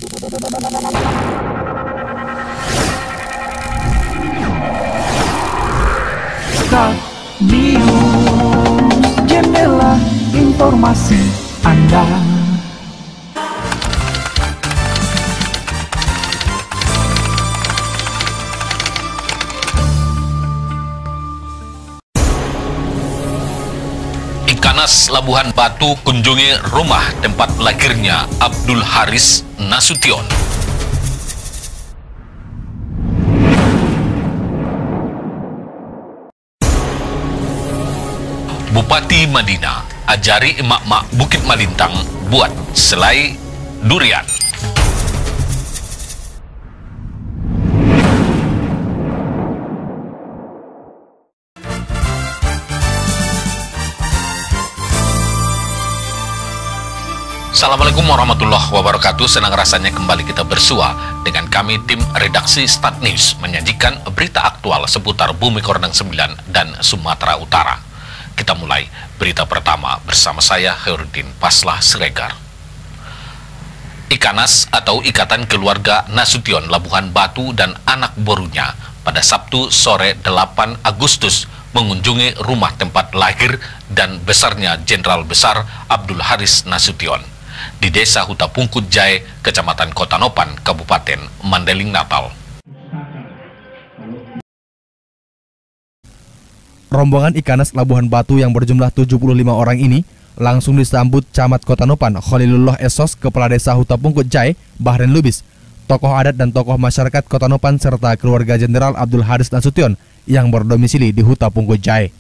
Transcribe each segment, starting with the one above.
Star News, jendela informasi Anda. Ikanas Labuhan Batu kunjungi rumah tempat lahirnya Abdul Haris Nasution. Bupati Madinah ajari emak-emak Bukit Malintang buat selai durian. Assalamualaikum warahmatullahi wabarakatuh. Senang rasanya kembali kita bersua dengan kami tim redaksi Start News menyajikan berita aktual seputar Bumi Kordang 9 dan Sumatera Utara. Kita mulai berita pertama bersama saya Herudin Paslah Siregar. Ikanas atau Ikatan Keluarga Nasution Labuhan Batu dan anak borunya pada Sabtu sore 8 Agustus mengunjungi rumah tempat lahir dan besarnya Jenderal Besar Abdul Haris Nasution di Desa Huta Pungkut Jaya, Kecamatan Kota Nopan, Kabupaten Mandeling, Natal. Rombongan Ikanas Labuhan Batu yang berjumlah 75 orang ini langsung disambut Camat Kota Nopan Khalilullah Esos, Kepala Desa Huta Pungkut Jaya, Bahren Lubis, tokoh adat dan tokoh masyarakat Kota Nopan serta keluarga Jenderal Abdul Haris Nasution yang berdomisili di Huta Pungkut Jaya.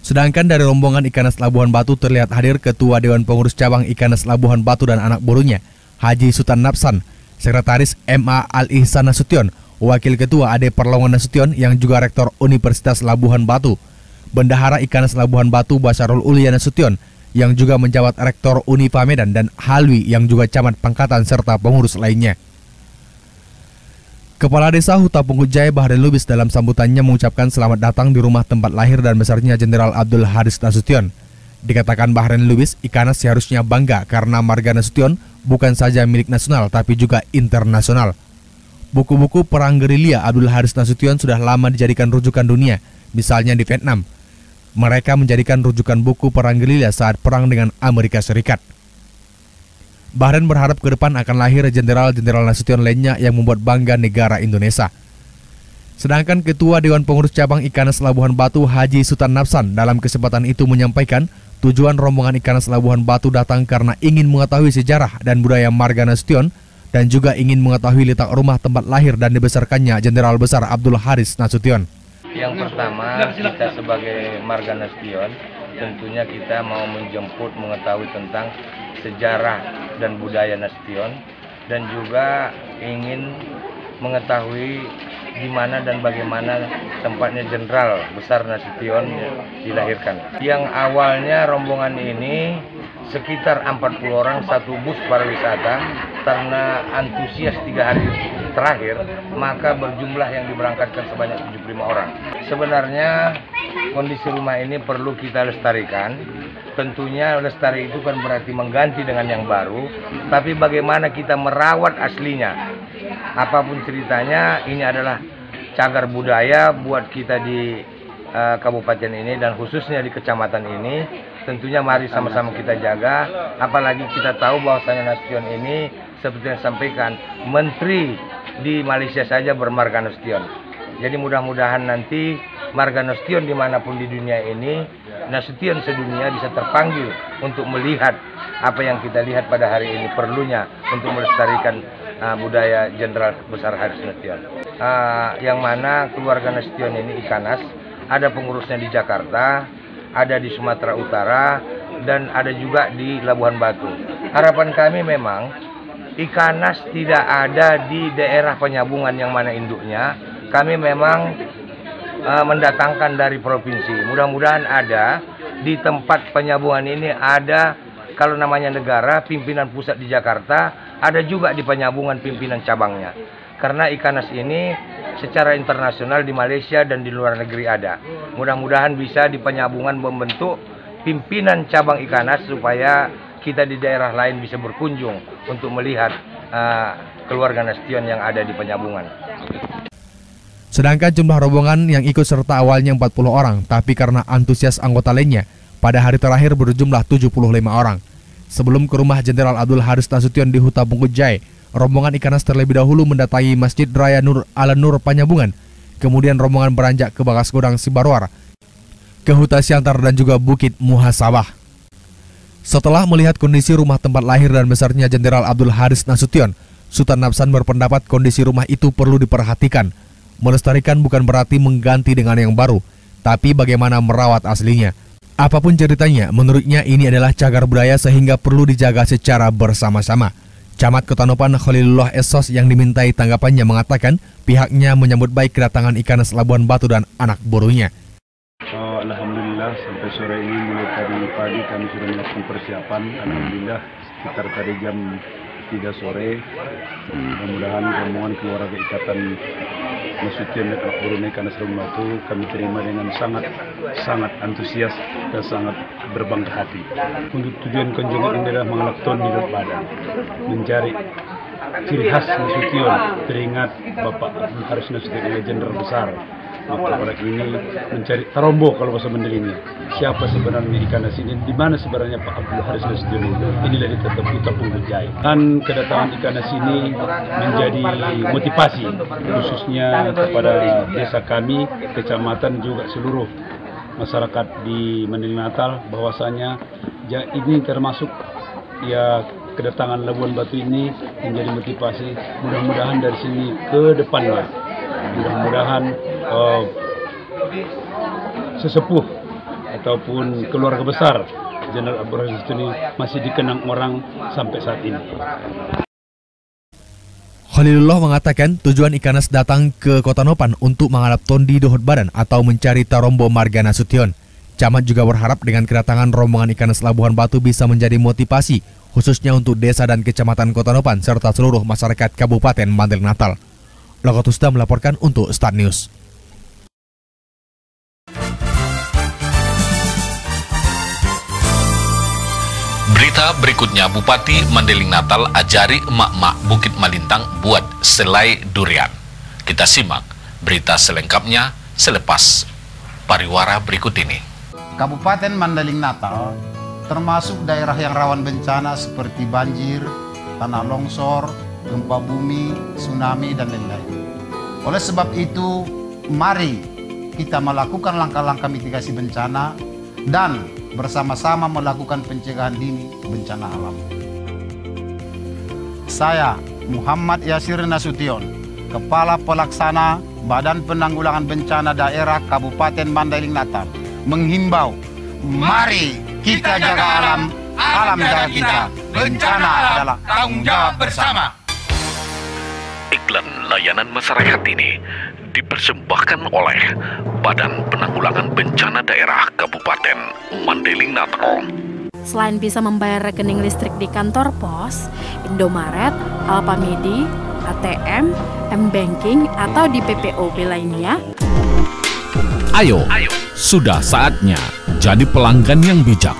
Sedangkan dari rombongan Ikanas Labuhan Batu terlihat hadir Ketua Dewan Pengurus Cabang Ikanas Labuhan Batu dan anak borunya, Haji Sultan Napsan, Sekretaris MA Al-Ihsan Nasution, Wakil Ketua Ade Perlongan Nasution yang juga Rektor Universitas Labuhan Batu, Bendahara Ikanas Labuhan Batu Basarul Ulia Nasution yang juga menjabat Rektor Unifa Medan, dan Halwi yang juga Camat Pangkatan serta pengurus lainnya. Kepala Desa Huta Pungkut Jaya Bahren Lubis dalam sambutannya mengucapkan selamat datang di rumah tempat lahir dan besarnya Jenderal Abdul Haris Nasution. Dikatakan Bahren Lubis, Ikanas seharusnya bangga karena marga Nasution bukan saja milik nasional tapi juga internasional. Buku-buku perang gerilya Abdul Haris Nasution sudah lama dijadikan rujukan dunia, misalnya di Vietnam. Mereka menjadikan rujukan buku perang gerilya saat perang dengan Amerika Serikat. Bahren berharap ke depan akan lahir jenderal-jenderal Nasution lainnya yang membuat bangga negara Indonesia. Sedangkan Ketua Dewan Pengurus Cabang Ikanas Labuhan Batu Haji Sultan Napsan dalam kesempatan itu menyampaikan tujuan rombongan Ikanas Labuhan Batu datang karena ingin mengetahui sejarah dan budaya marga Nasution dan juga ingin mengetahui letak rumah tempat lahir dan dibesarkannya Jenderal Besar Abdul Haris Nasution. Yang pertama, kita sebagai marga Nasution tentunya kita mau menjemput mengetahui tentang sejarah dan budaya Nasution, dan juga ingin mengetahui di mana dan bagaimana tempatnya Jenderal Besar Nasution dilahirkan. Yang awalnya rombongan ini sekitar 40 orang, satu bus pariwisata, karena antusias 3 hari terakhir, maka berjumlah yang diberangkatkan sebanyak 75 orang. Sebenarnya kondisi rumah ini perlu kita lestarikan. Tentunya lestari itu kan berarti mengganti dengan yang baru, tapi bagaimana kita merawat aslinya. Apapun ceritanya, ini adalah cagar budaya buat kita di kabupaten ini dan khususnya di kecamatan ini. Tentunya mari sama-sama kita jaga, apalagi kita tahu bahwasanya Nasution ini seperti yang disampaikan Menteri di Malaysia saja bermarga Nasution. Jadi mudah-mudahan nanti marga Nasution dimanapun di dunia ini, Nasution sedunia bisa terpanggil untuk melihat apa yang kita lihat pada hari ini, perlunya untuk melestarikan budaya Jenderal Besar Haris Nasution. Yang mana keluarga Nasution ini Ikanas, ada pengurusnya di Jakarta, ada di Sumatera Utara, dan ada juga di Labuhan Batu. Harapan kami memang Ikanas tidak ada di daerah penyambungan yang mana induknya. Kami memang mendatangkan dari provinsi. Mudah-mudahan ada di tempat penyambungan ini, ada kalau namanya negara, pimpinan pusat di Jakarta, ada juga di penyambungan pimpinan cabangnya. Karena Ikanas ini secara internasional di Malaysia dan di luar negeri ada. Mudah-mudahan bisa di penyambungan membentuk pimpinan cabang Ikanas supaya kita di daerah lain bisa berkunjung untuk melihat keluarga Nasution yang ada di Penyambungan. Sedangkan jumlah rombongan yang ikut serta awalnya 40 orang, tapi karena antusias anggota lainnya, pada hari terakhir berjumlah 75 orang. Sebelum ke rumah Jenderal Abdul Haris Nasution di Huta Bungkut Jaya, rombongan Ikanas terlebih dahulu mendatangi Masjid Raya Nur Al-Nur Penyambungan. Kemudian rombongan beranjak ke Bagas Godang Sibarwar, ke Huta Siantar dan juga Bukit Muhasabah. Setelah melihat kondisi rumah tempat lahir dan besarnya Jenderal Abdul Haris Nasution, Sultan Nafsan berpendapat kondisi rumah itu perlu diperhatikan. Melestarikan bukan berarti mengganti dengan yang baru, tapi bagaimana merawat aslinya. Apapun ceritanya, menurutnya ini adalah cagar budaya sehingga perlu dijaga secara bersama-sama. Camat Kota Nopan Khalilullah Esos yang dimintai tanggapannya mengatakan pihaknya menyambut baik kedatangan Ikanas Labuhan Batu dan anak borunya. Alhamdulillah sampai sore ini mulai tadi pagi kami sudah melakukan persiapan. Alhamdulillah sekitar tadi jam 3 sore mudah-mudahan rombongan keluarga Ikatan Nasution dan anak boru Ikanas Labuhan Batu kami terima dengan sangat antusias dan sangat berbangga hati. Untuk tujuan kunjungan ini adalah mengelakton di badan, mencari ciri khas Nasution, teringat Bapak Abdul Haris Nasution adalah jenderal besar. Maka orang ini mencari tarombo kalau bahasa Mandailing. Siapa sebenarnya Ikanas ini? Di mana sebenarnya Pak Abdul Haris Nasution ini? Inilah di Huta Bungkut Jaya. Dan kedatangan Ikanas ini menjadi motivasi khususnya kepada desa kami, kecamatan juga seluruh masyarakat di Mandailing Natal bahwasanya ini termasuk kedatangan Labuhan Batu ini menjadi motivasi. Mudah-mudahan dari sini ke depannya, mudah-mudahan sesepuh ataupun keluarga besar Jenderal Abdul Haris ini masih dikenang orang sampai saat ini. Khalilullah mengatakan tujuan Ikanas datang ke Kota Nopan untuk menghadap Tondi Dohot Badan atau mencari tarombo marga Nasution. Camat juga berharap dengan kedatangan rombongan Ikanas Labuhan Batu bisa menjadi motivasi khususnya untuk desa dan kecamatan Kota Nopan serta seluruh masyarakat Kabupaten Mandailing Natal. Lokotusda melaporkan untuk Start News. Berita berikutnya, Bupati Mandailing Natal ajari emak-emak Bukit Malintang buat selai durian. Kita simak berita selengkapnya selepas pariwara berikut ini. Kabupaten Mandailing Natal termasuk daerah yang rawan bencana seperti banjir, tanah longsor, gempa bumi, tsunami, dan lain-lain. Oleh sebab itu, mari kita melakukan langkah-langkah mitigasi bencana dan bersama-sama melakukan pencegahan dini bencana alam. Saya, Muhammad Yasir Nasution, Kepala Pelaksana Badan Penanggulangan Bencana Daerah Kabupaten Mandailing Natal, menghimbau, mari kita jaga alam, alam jaga kita. Bencana adalah tanggung jawab bersama. Iklan layanan masyarakat ini dipersembahkan oleh Badan Penanggulangan Bencana Daerah Kabupaten Mandailing Natal. Selain bisa membayar rekening listrik di kantor pos, Indomaret, Alpamidi, ATM, M-Banking, atau di PPOB lainnya, Ayo, sudah saatnya jadi pelanggan yang bijak.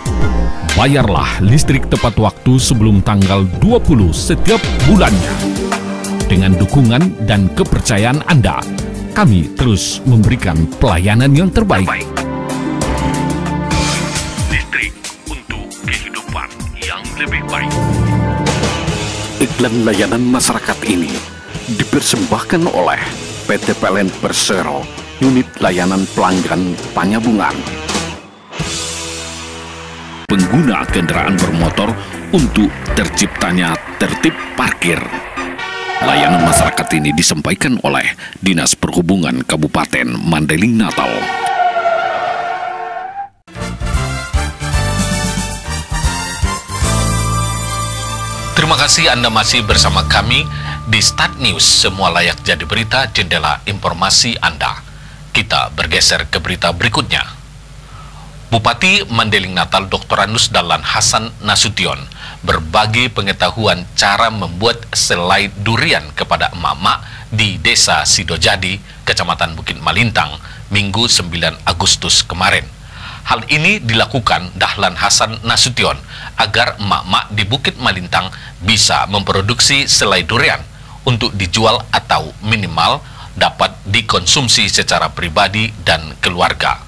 Bayarlah listrik tepat waktu sebelum tanggal 20 setiap bulannya. Dengan dukungan dan kepercayaan Anda, kami terus memberikan pelayanan yang terbaik. Listrik untuk kehidupan yang lebih baik. Iklan layanan masyarakat ini dipersembahkan oleh PT PLN Persero, Unit Layanan Pelanggan Penyambungan. Pengguna kendaraan bermotor untuk terciptanya tertib parkir. Layanan masyarakat ini disampaikan oleh Dinas Perhubungan Kabupaten Mandailing Natal. Terima kasih Anda masih bersama kami di Start News, semua layak jadi berita, jendela informasi Anda. Kita bergeser ke berita berikutnya. Bupati Mandailing Natal Dr. Anus Dahlan Hasan Nasution berbagi pengetahuan cara membuat selai durian kepada emak-emak di Desa Sidojadi, Kecamatan Bukit Malintang, Minggu 9 Agustus kemarin. Hal ini dilakukan Dahlan Hasan Nasution agar emak-emak di Bukit Malintang bisa memproduksi selai durian untuk dijual atau minimal dapat dikonsumsi secara pribadi dan keluarga.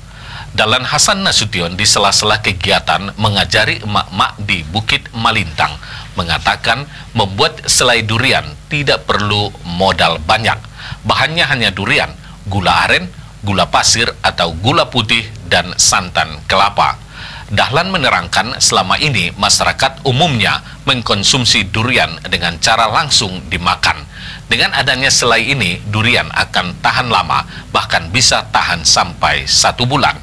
Dahlan Hasan Nasution di sela-sela kegiatan mengajari emak-emak di Bukit Malintang mengatakan membuat selai durian tidak perlu modal banyak. Bahannya hanya durian, gula aren, gula pasir atau gula putih, dan santan kelapa. Dahlan menerangkan selama ini masyarakat umumnya mengkonsumsi durian dengan cara langsung dimakan. Dengan adanya selai ini, durian akan tahan lama, bahkan bisa tahan sampai 1 bulan.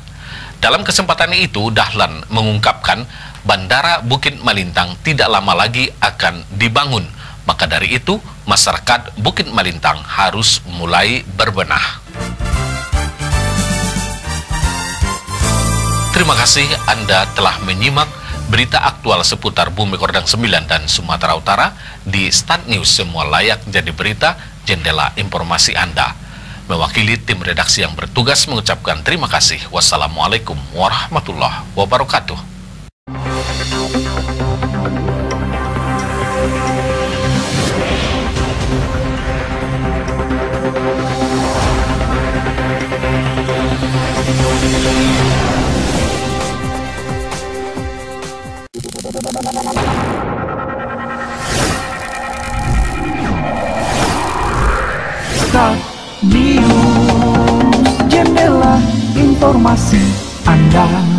Dalam kesempatan itu, Dahlan mengungkapkan Bandara Bukit Malintang tidak lama lagi akan dibangun. Maka dari itu, masyarakat Bukit Malintang harus mulai berbenah. Terima kasih Anda telah menyimak berita aktual seputar Bumi Kordang 9 dan Sumatera Utara di Start News. Semua layak jadi berita, jendela informasi Anda. Mewakili tim redaksi yang bertugas mengucapkan terima kasih. Wassalamualaikum warahmatullahi wabarakatuh. Start News, jendela informasi Anda.